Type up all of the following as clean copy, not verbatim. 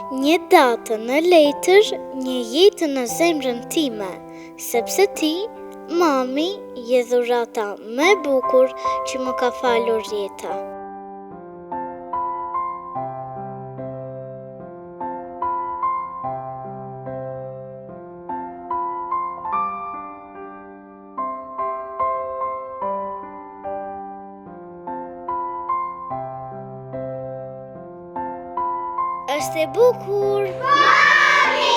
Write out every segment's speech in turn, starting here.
Një datë në letër, një jetë në zemrën time, sepse ti, mami, je dhurata më e bukur që më ka falur jeta. Është e bukur. Mami!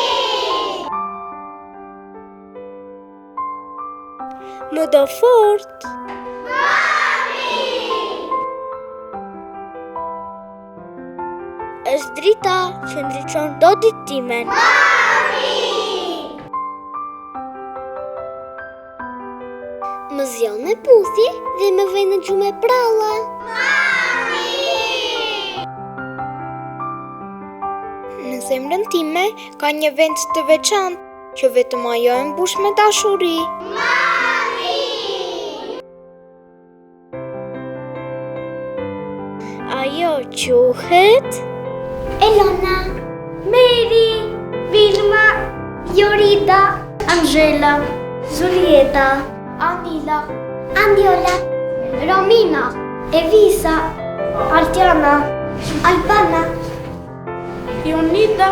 Më do fort. Mami! Është drita që ndriçon do ditë timen. Mami! Më zjon me puthje dhe më vjen në gjumë pralla. Në zemrën time ka një vend të veçantë që vetëm ajo e mbush me dashuri. Mami! Ajo quhet Elona, Mary, Vilma, Jorida, Angela, Julieta, Anila, Andiola, Romina, Evisa, Artiana, Albana, Jonida,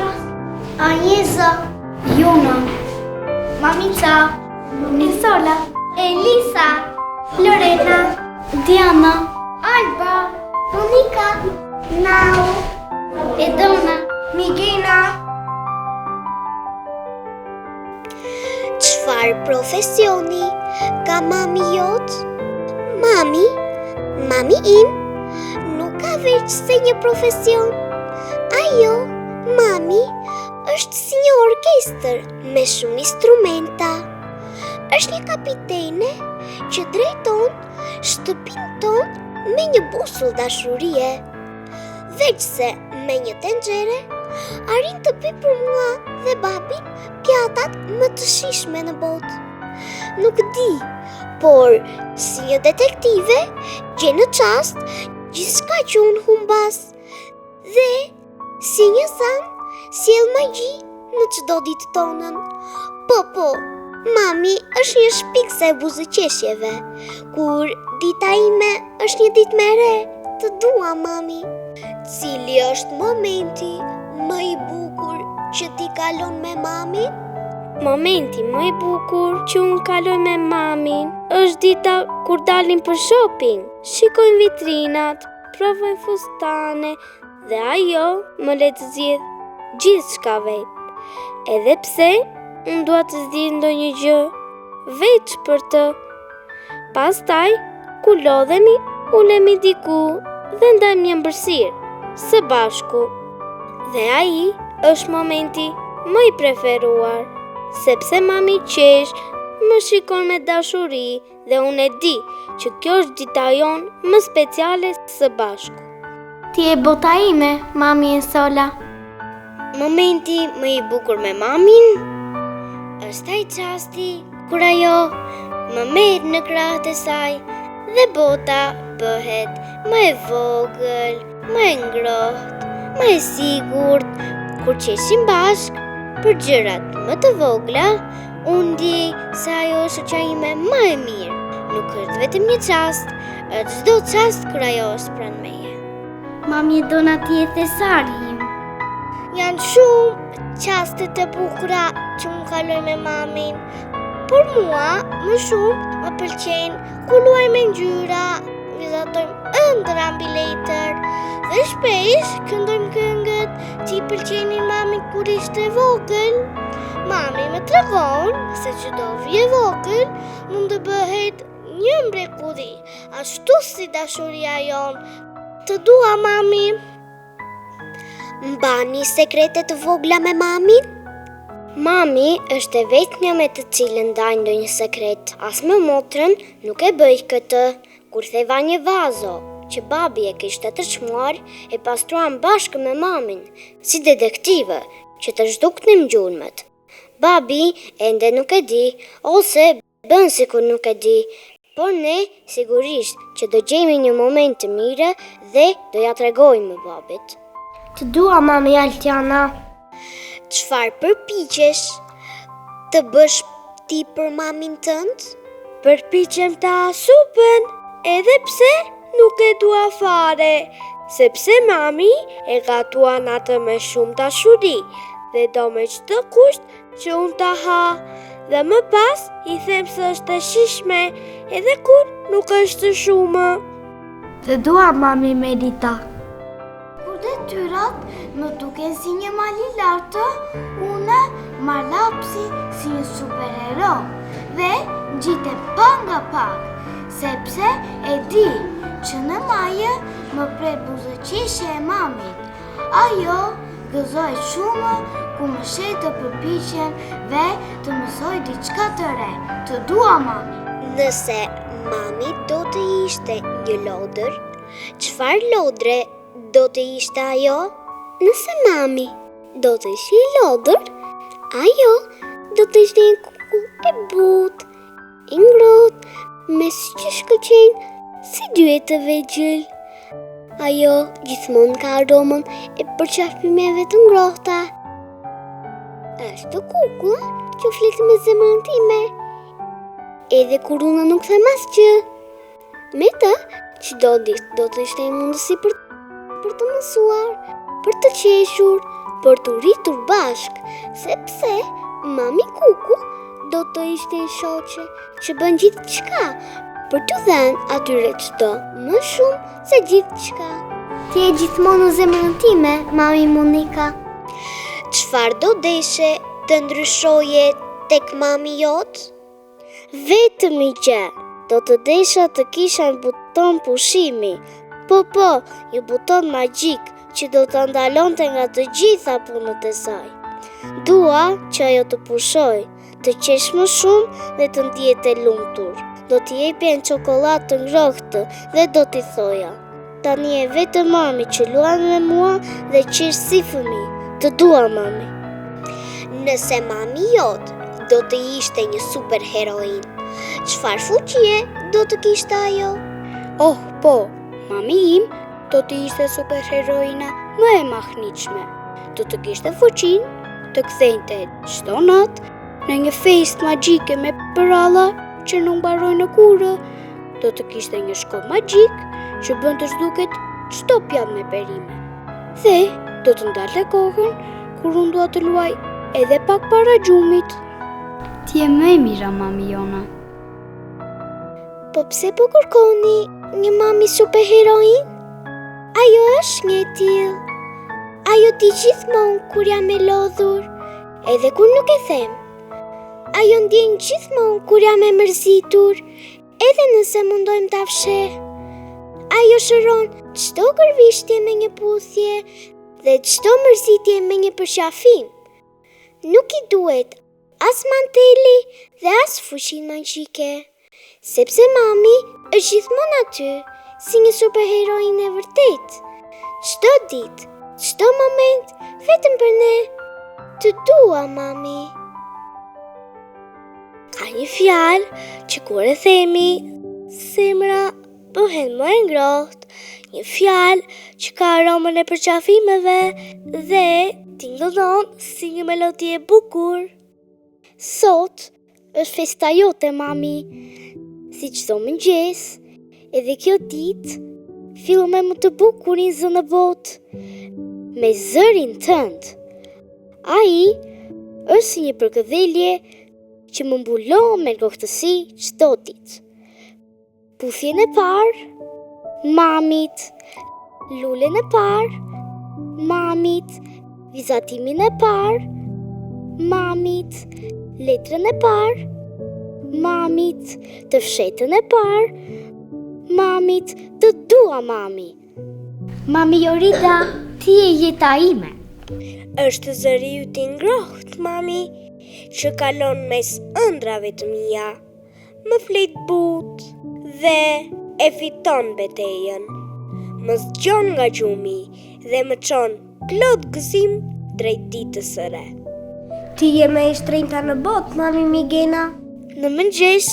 Anjeza, Jona, Mamica, Nisola, Elisa, Lorena, Diana, Alba, Monika, Nao, Edona, Migena. Çfarë profesioni ka mami jot? Mami im nuk ka veç se një profesion. Ajo, mami, është si një orkestër me shumë instrumenta. Është një kapitene që drejton shtëpinë tonë me një busull dashurie. Veç se me një tenxhere arrin të pi për mua dhe babin pjatat më të shishme në botë. Nuk di, por si një detektive gjen në çast gjithçka që unë humbas dhe si një zan sjell magji në çdo ditë tonën. Po, mami është një shpikse e buzëqeshjeve, kur dita ime është një ditë me re, të dua mami. Cili është momenti më i bukur që ti kalon me mamin? Momenti më i bukur që unë kaloj me mamin është dita kur dalim për shopping, shikojmë vitrinat, provojmë fustane dhe ajo më le të zgjidh gjithçka vetë. Edhe pse unë dua të zgjidh ndonjë gjë veç për të. Pastaj, ku lodhemi, ulemi diku dhe ndajmë një ëmbëlsirë së bashku. Dhe ai është momenti më i preferuar, sepse mami qesh më shikon me dashuri dhe unë e di që kjo është dita jonë më speciale së bashku. Ti e bota ime, mami e sola. Momenti më i bukur me mamin është ai çasti kur ajo më merr në krahët e saj dhe bota bëhet më e vogël, më e ngrohtë, më e sigurt. Kur qeshim bashk për gjërat më të vogla, unë di se ajo është shoqja ime më e mirë. Nuk është vetëm një çast, është çdo çast kur ajo është pranë meje. Mami e dona ti e thesari im. Janë shumë çastet e bukura që unë kaloj me mamin. Por mua më shumë më pëlqen kur luajmë me ngjyra, vizatojmë ëndra mbi letër dhe shpesh këndojmë këngët që i pëlqenin mamit kur ishte vogël. Mami më tregon se çdo fëmijë e vogël mund të bëhet një mrekulli, ashtu si dashuria jon. Të dua mami. Mbani sekrete të vogla me mamin? Mami është e vetmja me të cilën ndaj ndonjë sekret. As me motrën nuk e bëj këtë. Kur theva një vazo që babi e kishte të çmuar, e pastruan bashkë me mamin, si detektive, që të zhduknim gjurmët. Babi ende nuk e di, ose bën sikur nuk e di, por ne sigurisht që do gjejmë një moment të mirë dhe do ja tregojmë babit. Të dua, mami Altiana. Çfarë përpiqesh të bësh ti për mamin tënd? Përpiqem ta supën, edhe pse nuk e dua fare, sepse mami e gatuan atë me shumë dashuri dhe do me çdo kusht që unë ta ha, dhe më pas i them se është e shishme edhe kur nuk është shumë. Të dua mami Merita. Kur detyrat më duken si një mal i lartë, unë marrapsi si një superhero dhe ngjitem pak nga pak, sepse e di që në maje më pret buzëqeshja e mamit. Ajo gëzoj shumë ku më sheh të përpiqem dhe të mësoj diçka të re. Të dua mami. Nëse mami do të ishte një lodër, çfarë lodre do të ishte ajo? Nëse mami do të ishte një lodër, ajo do të ishte një kukull e butë, i ngrohtë, me sy që shkëlqejnë si dyet të vegjël. Ajo gjithmonë ka aromën e përqafimeve të ngrohta. Është kukull që flet me zemrën time, edhe kur unë nuk them asgjë. Me të, çdo ditë do të ishte një mundësi për të mësuar, për të qeshur, për të rritur bashk, sepse mami kuku do të ishte një shoqe që bën gjithçka për t'u dhënë atyre çdo më shumë se gjithçka. Ti je gjithmonë në zemrën time, mami Monika. Çfarë do deshe të ndryshoje tek mami jot? Vetëm një gjë, do të desha të kisha një buton pushimi. Po, një buton magjik që do të ndalonte nga të gjitha punët e saj. Dua që ajo të pushoj, të qesh më shumë dhe të ndihet e lumtur. Do t'i jepja një çokoladë të ngrohtë dhe do t'i thoja: tani e vetëm mami që luan me mua dhe qesh si fëmijë. Të dua mami. Nëse mami jot do të ishte një superheroin, çfarë fuqie do të kishte ajo? Oh, po, mami im do të ishte superheroina më e mahniqme. Do të kishte fuqinë të kthente çdo natë në një festë magjike me përalla që nuk mbarojnë kurrë. Do të kishte një shkollë magjik që bën të zhduket çdo pjatë me perime. Dhe do të ndalte kohën kur unë dua të luaj edhe pak para gjumit. Ti je më e mira, mami Jona. Po pse po kërkoni një mami superheroin? Ajo është një tillë. Ajo di gjithmonë kur jam e lodhur, edhe kur nuk e them. Ajo ndjen gjithmonë kur jam e mërzitur, edhe nëse mundojmë ta fsheh. Ajo shëron çdo gërvishtje me një puthje dhe çdo mërzitje me një përqafim. Nuk i duhet as manteli dhe as fuqinë magjike, sepse mami është gjithmonë aty si një superheroin e vërtet. Çdo ditë, çdo moment, vetëm për ne. Të dua, mami. Ka një fjalë që kur e themi, zemra bëhet më e ngrohtë, një fjalë që ka aromën e përqafimeve dhe tingëllon si një melodi e bukur. Sot është festa jote, mami. Si çdo mëngjes, edhe kjo ditë fillon me më të bukurin zë në botë, me zërin tënd. Ai është si një përkëdhelje që më mbulon me ngrohtësi çdo ditë. Puthjen e parë, mamit, lulen e parë, mamit, vizatimin e parë, mamit, letrën e parë, mamit, të fshetën e parë, mamit, të dua mami. Mami Jorita, ti je jeta ime. Është zëri yt i ngrohtë, mami, që kalon mes ëndrave të mia, më flet butë dhe e fiton betejën. Më zgjon nga gjumi dhe më çon plot gëzim drejt ditës së re. Ti je më e shtrenjta në botë, mami Migena. Në mëngjes,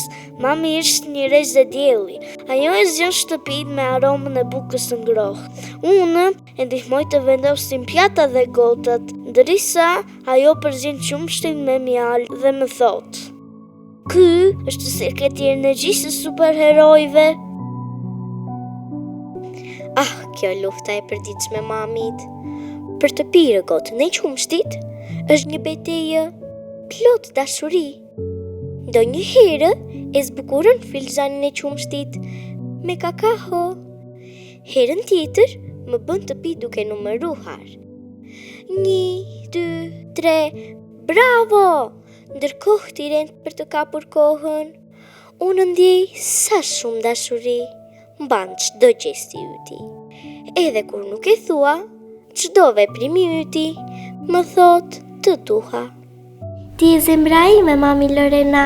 mami është një rrezë dielli. Ajo e zgjon shtëpinë me aromën e bukës së ngrohtë. Unë e ndihmoj të vendosim pjatat dhe gotat, ndërsa ajo përzin qumshtin me mjalë dhe më thot: "Ky është sekreti i energjisë së superherojve." Kjo lufta e përditshme me mamit për të pirë gotën e qumshtit është një betejë plot dashuri. Ndonjëherë e zbukuron filxhanin e qumshtit me kakao. Herën tjetër më bën të pi duke numëruar. 1, 2, 3, bravo! Ndërkohë t'i rend për të kapur kohën, unë ndjej sa shumë dashuri mban çdo gjesti yti. Edhe kur nuk e thua, çdo veprimi yti më thot të duha. Ti e zemra ime, mami Lorena.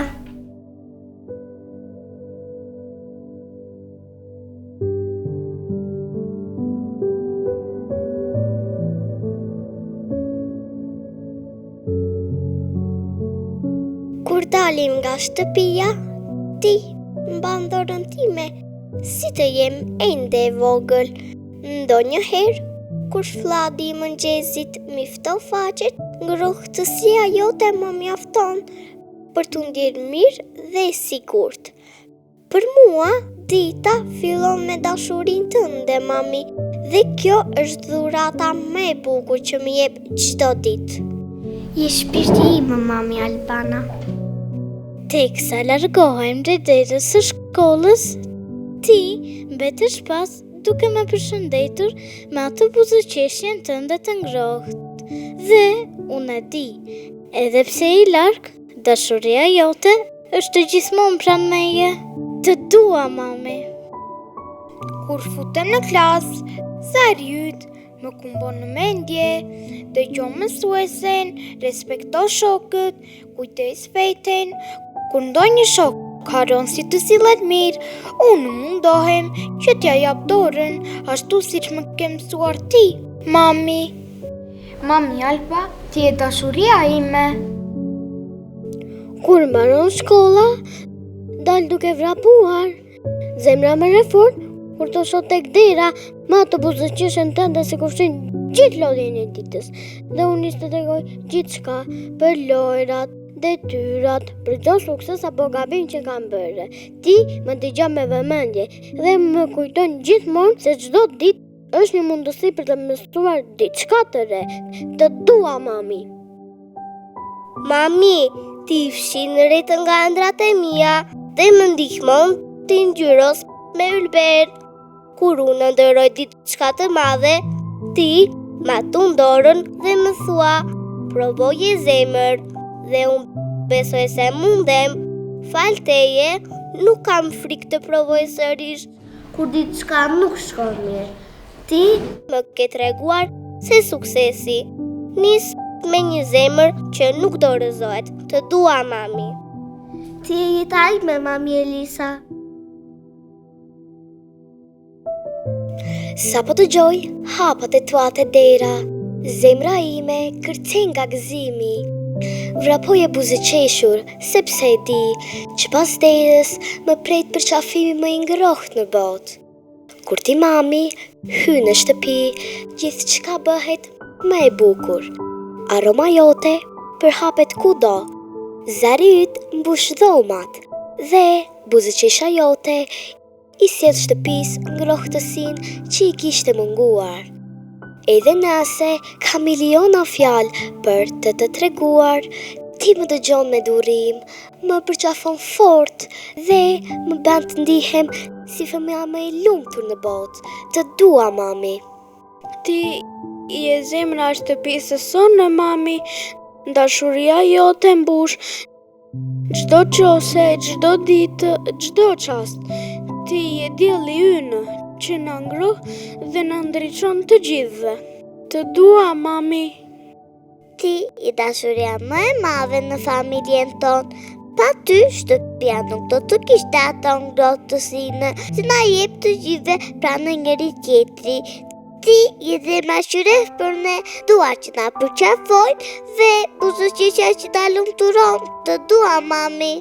Kur dalim nga shtëpia, ti mban dorën time, si të jem ende e vogël. Ndonjëherë, kur shflladi i mëngjesit mi fto faqet, ngrohtësia jote më mjafton për të ndjerë mirë dhe sigurt. Për mua, dita fillon me dashurinë tënde, mami, dhe kjo është dhurata më e bukur që më jep çdo ditë. Je shpirti im, mami Albana. Teksa largohem drejt derës së shkollës, ti mbetesh pas duke më përshëndetur me atë buzëqeshjen tënde të ngrohtë. Dhe unë e di, edhe pse i larg, dashuria jote është gjithmonë pranë meje. Të dua, mami. Kur futem në klasë, zari yt më kumbon në mendje, dëgjo mësuesen, respekto shokët, kujdes veten. Kur ndonjë shok haron si të sillet mirë, unë mundohem që t'ja jap dorën, ashtu siç më ke mësuar ti, mami. Mami Alba, ti je dashuria ime. Kur mbaron shkolla, dal duke vrapuar. Zemra më refort, kur të shoh tek dera, me atë buzëqeshjen tënde se kushin gjithë lodhjen e ditës. Dhe unë nis të tregoj gjithçka për lojrat, detyrat, për çdo sukses apo gabim që kam bërë. Ti më dëgjon me vëmendje dhe më kujton gjithmonë se çdo ditë është një mundësi për të mësuar diçka të re. Të dua, mami. Mami, ti fshin rreth nga ëndrat e mia dhe më ndihmon të ngjyros me ylber. Kur unë ndërroj diçka të madhe, ti ma tund dorën dhe më thua: "Provoje zemër." Dhe unë besoj se mundem. Fal teje, nuk kam frikë të provoj sërish kur diçka nuk shkon mirë. Ti më ke treguar se suksesi nis me një zemër që nuk dorëzohet. Të dua, mami. Ti je jeta ime, mami Elisa. Sa po dëgjoj hapat e tua te dera, zemra ime kërcen nga gëzimi. Vrapoje buzëqeshur, sepse e di që pas derës më pret përqafimi më i ngrohtë në botë. Kur ti, mami, hy në shtëpi, gjithçka bëhet më e bukur. Aroma jote përhapet kudo, zari yt mbush dhomat dhe buzëqeshja jote i sjell shtëpisë ngrohtësinë që i kishte munguar. Edhe nëse ka miliona fjalë për të treguar, ti më dëgjon me durim, më përqafon fort dhe më bën të ndihem si fëmija më e lumtur në botë. Të dua, mami. Ti je zemra e shtëpisë sonë, mami. Dashuria jote mbush çdo çose, çdo ditë, çdo çast. Ti je dielli ynë që na ngroh dhe na ndriçon të gjithëve. Të dua, mami. Ti je dashuria më e madhe në familjen tonë. Pa ty, shtëpia nuk do të kishte ato ngrohtësinë që na jep të gjithëve pranë njëri tjetri. Ti je dhe mashyref për ne, duar që na përqafojnë dhe buzëqeshja që na lumturon. Të dua, mami.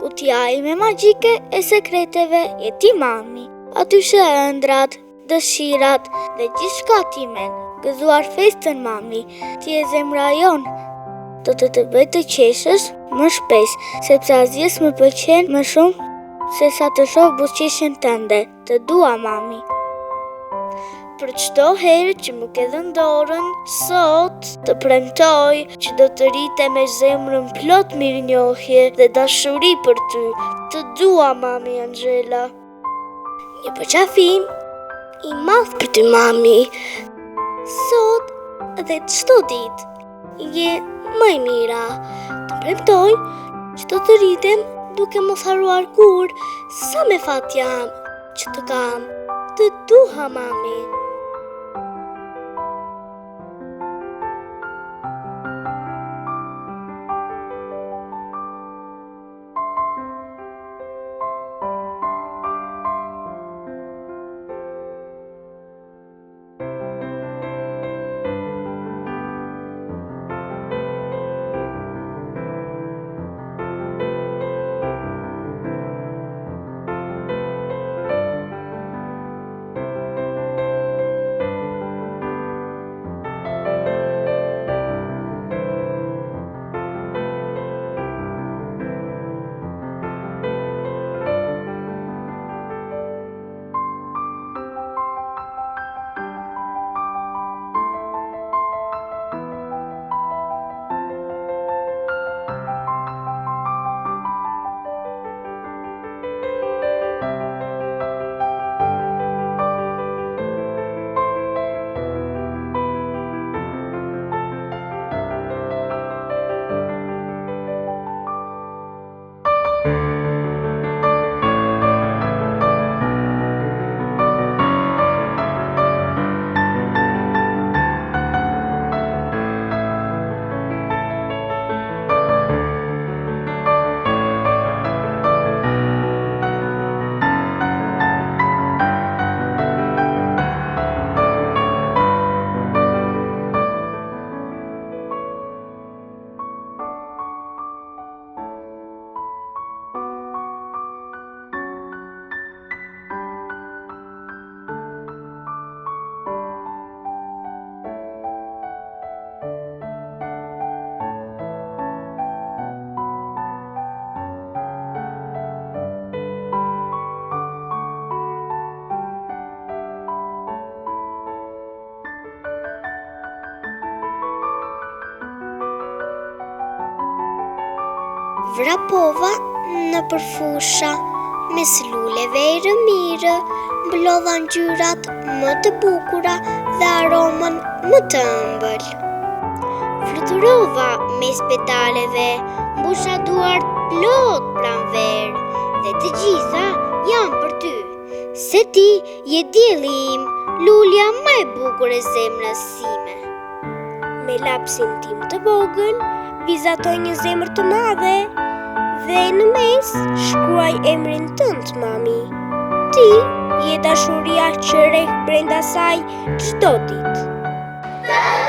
Kutia ime magjike e sekreteve je ti, mami. Aty shë ëndrat, dëshirat dhe gjithçka timen. Gëzuar festën, mami, ti e zemra jon. Do të bëj të qeshësh më shpesh, sepse asgjë më pëlqen më shumë se sa të shoh buzëqeshjen tënde. Të dua, mami. Për çdo herë që më ke dhënë dorën, sot të premtoj që do të rite me zemrën plot mirënjohje dhe dashuri për ty. Të dua, mami Angela. Një përqafim i madh për ty, mami. Sot dhe çdo ditë je më e mira. Të premtoj që do të rritem duke mos harruar kur sa me fat jam që të kam. Të dua, mami. Vrapova në përfusha, mes luleve i rëmirë, mblodha ngjyrat më të bukura dhe aromën më të ëmbël. Fluturova mes petaleve, mbusha duart plot pranver, dhe të gjitha janë për ty. Se ti je dielli im, lulja më e bukur e zemrës sime. Me lapsin tim të vogël, vizatoj një zemër të madhe dhe në mes shkruaj emrin tënd, mami. Ti je dashuria që rreh brenda saj çdo ditë.